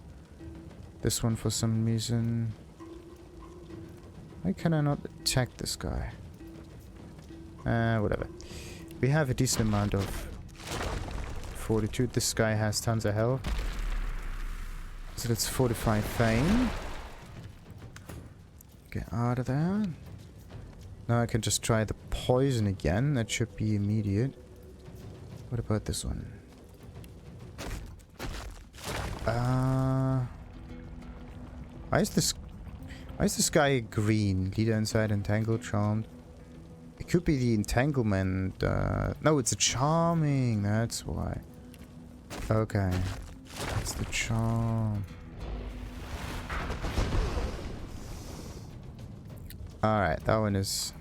This one for some reason. Why can I not attack this guy? Whatever. We have a decent amount of fortitude. This guy has tons of health. So let's fortify Fame. Get out of there. Now I can just try the poison again. That should be immediate. What about this one? Why is this guy green? Leader inside, entangled, charmed. It could be the entanglement. No, it's a charming. That's why. Okay. That's the charm. Alright, that one is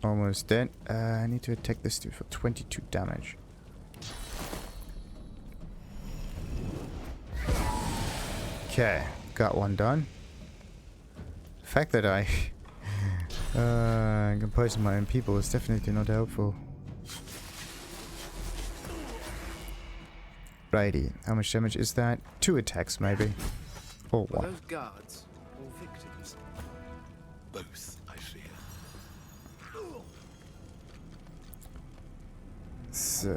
almost dead. I need to attack this dude for 22 damage. Okay, got one done. The fact that I can poison my own people is definitely not helpful. Righty, how much damage is that? 2 attacks maybe. Or Were 1. those guards or victims? Both, I fear. So,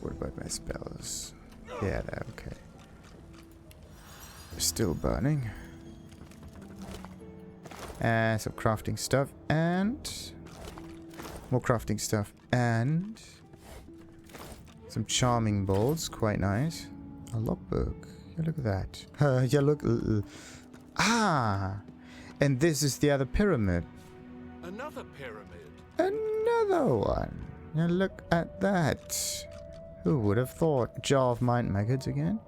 what about my spells? Yeah, they're okay. They're still burning. And some crafting stuff. And more crafting stuff. And some charming bolts. Quite nice. A logbook. Yeah, look at that. Yeah, look. Ah! And this is the other pyramid. Another pyramid. Another one. Now look at that. Who would have thought? Jar of mind maggots again.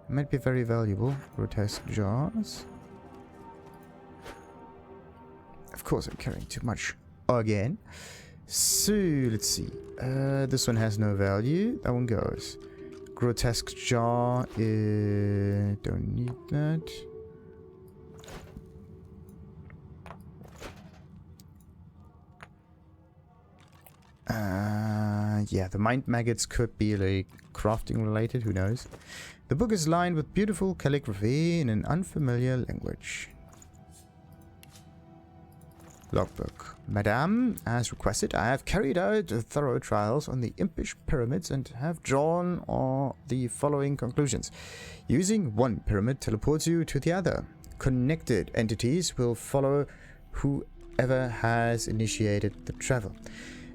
Might be very valuable. Grotesque jars. Of course I'm carrying too much again. So let's see. This one has no value. That one goes. Grotesque jar. Don't need that. Yeah, the mind maggots could be like crafting related, who knows. The book is lined with beautiful calligraphy in an unfamiliar language. Logbook. Madame, as requested, I have carried out thorough trials on the impish pyramids and have drawn the following conclusions. Using one pyramid teleports you to the other. Connected entities will follow whoever has initiated the travel.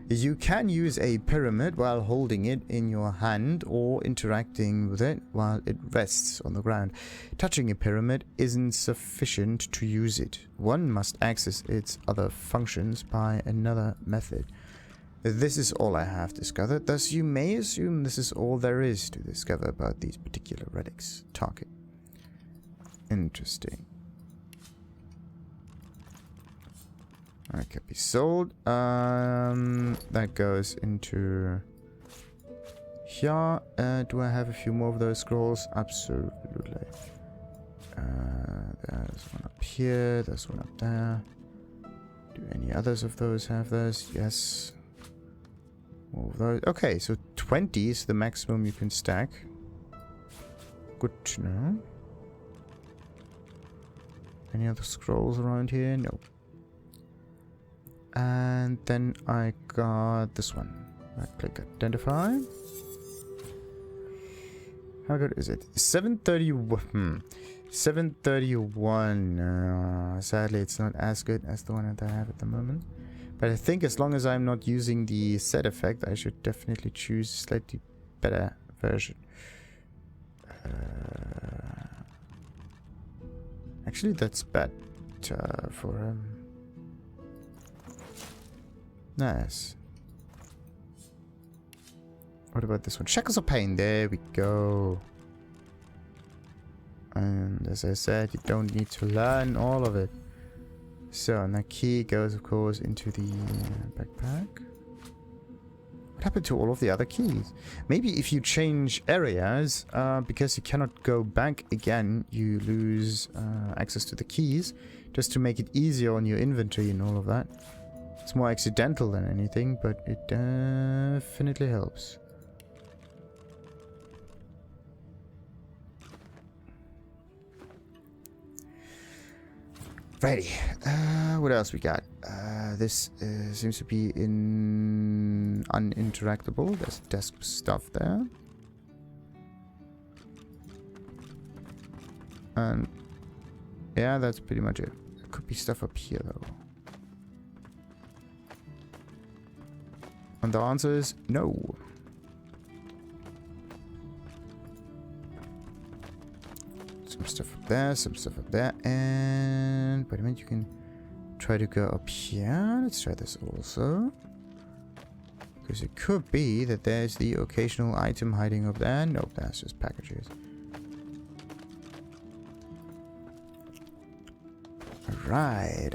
You can use a pyramid while holding it in your hand or interacting with it while it rests on the ground. Touching a pyramid isn't sufficient to use it. One must access its other functions by another method. This is all I have discovered, thus you may assume this is all there is to discover about these particular relics. Tarquin. Interesting. That can be sold. That goes into here. Do I have a few more of those scrolls? Absolutely. There's one up here. There's one up there. Do any others of those have those? Yes. More of those. Okay, so 20 is the maximum you can stack. Good to know. Any other scrolls around here? No. And then I got this one. I click identify. How good is it? 731. 731. Sadly, it's not as good as the one that I have at the moment. But I think as long as I'm not using the set effect, I should definitely choose a slightly better version. Actually, that's better for him. Nice. What about this one? Shackles of Pain. There we go. And as I said, you don't need to learn all of it. So, and that key goes, of course, into the backpack. What happened to all of the other keys? Maybe if you change areas, because you cannot go back again, you lose access to the keys, just to make it easier on your inventory and all of that. It's more accidental than anything, but it definitely helps. Righty. What else we got? This seems to be uninteractable. There's desk stuff there. And yeah, that's pretty much it. There could be stuff up here though. And the answer is no. Some stuff up there, some stuff up there, and wait a minute, you can try to go up here. Let's try this also. Because it could be that there's the occasional item hiding up there. Nope, that's just packages. Alright.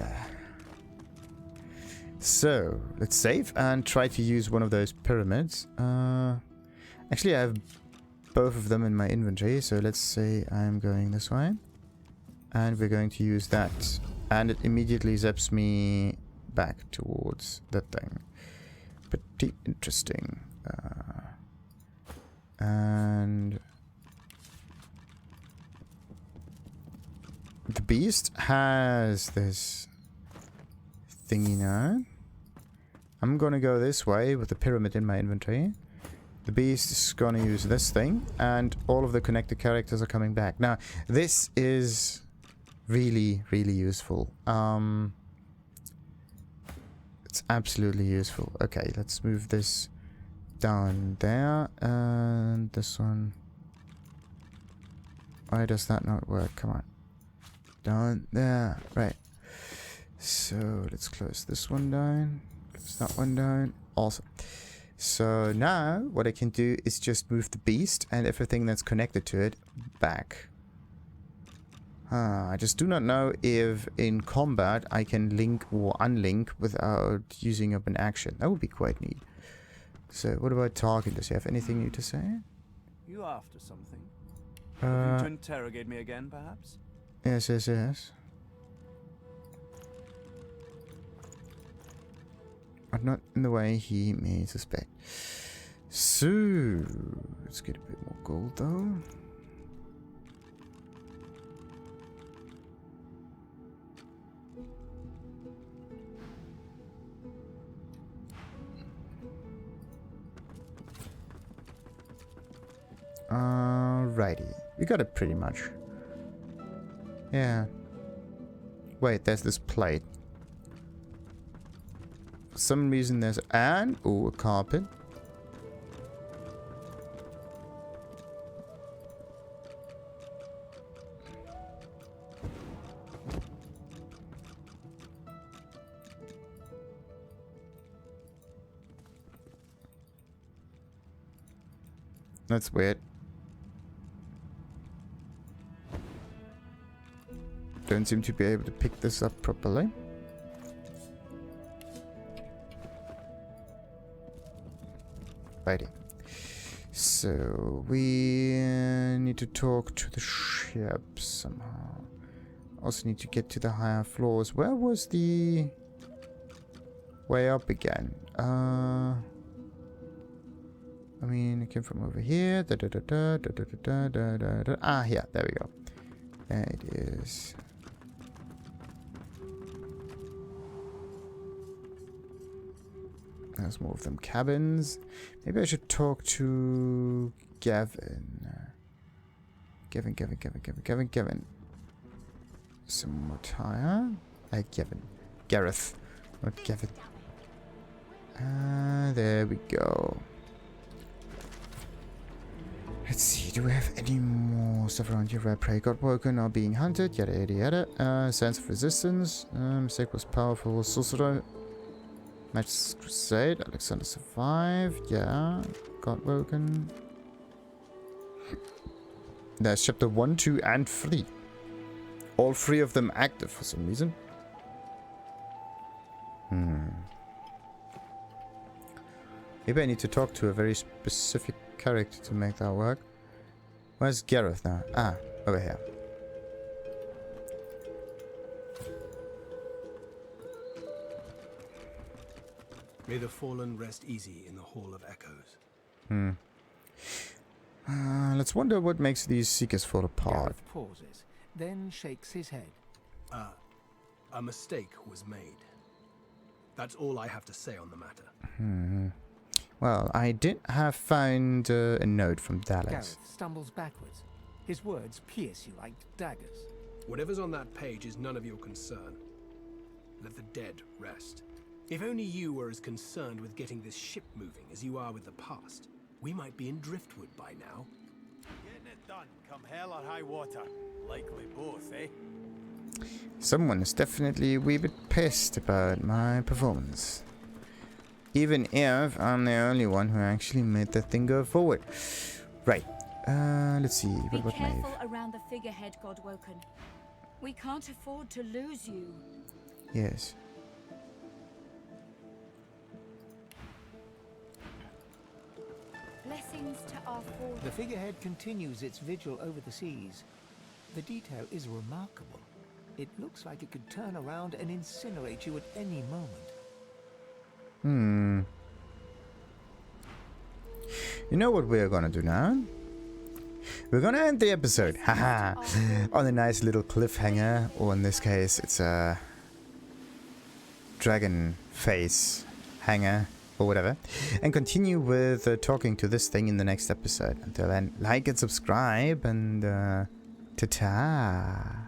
So, let's save and try to use one of those pyramids. Actually, I have both of them in my inventory, so let's say I'm going this way. And we're going to use that. And it immediately zaps me back towards that thing. Pretty interesting. And the beast has this thingy now. I'm gonna go this way with the pyramid in my inventory. The beast is gonna use this thing, and all of the connected characters are coming back. Now, this is really, really useful. It's absolutely useful. Okay, let's move this down there, and this one. Why does that not work? Come on. Down there. Right. So, let's close this one down. Close that one down. Awesome. So now what I can do is just move the beast and everything that's connected to it back. I just do not know if in combat I can link or unlink without using up an action. That would be quite neat. So what about Tarquin? Does he have anything new to say? You after something? Looking to interrogate me again, perhaps? Yes, yes, yes. But not in the way he may suspect. So, let's get a bit more gold though. Alrighty. We got it pretty much. Yeah. Wait, there's this plate. For some reason there's a carpet. That's weird. Don't seem to be able to pick this up properly. Righty. So we need to talk to the ship somehow. Also need to get to the higher floors. Where was the way up again? I mean, it came from over here. Ah, yeah, there we go. There it is. There's more of them cabins. Maybe I should talk to Gavin. Gavin. Some more tire. Gavin. Gareth. Not Gavin. There we go. Let's see, do we have any more stuff around here? Rare prey got woken or being hunted, yada yada yada. Sense of resistance. Mistake was powerful. Sorcerer. Match Crusade. Alexander survived. Yeah. Got woken. There's chapter 1, 2, and 3. All 3 of them active for some reason. Maybe I need to talk to a very specific character to make that work. Where's Gareth now? Ah, over here. May the fallen rest easy in the Hall of Echoes. Let's wonder what makes these seekers fall apart. Gareth pauses, then shakes his head. A mistake was made. That's all I have to say on the matter. Well, I did have found a note from Dallas. Gareth stumbles backwards. His words pierce you like daggers. Whatever's on that page is none of your concern. Let the dead rest. If only you were as concerned with getting this ship moving as you are with the past, we might be in Driftwood by now. Getting it done, come hell or high water. Likely both, eh? Someone is definitely a wee bit pissed about my performance. Even if I'm the only one who actually made that thing go forward. Right. Let's see. What about Maeve? Be careful around the figurehead, Godwoken. We can't afford to lose you. Yes. Blessings to our forefathers. The figurehead continues its vigil over the seas. The detail is remarkable. It looks like it could turn around and incinerate you at any moment. You know what we're gonna do now? We're gonna end the episode, haha, on a nice little cliffhanger, or in this case, it's a dragon face hanger, or whatever, and continue with talking to this thing in the next episode. Until then, like and subscribe, and ta-ta!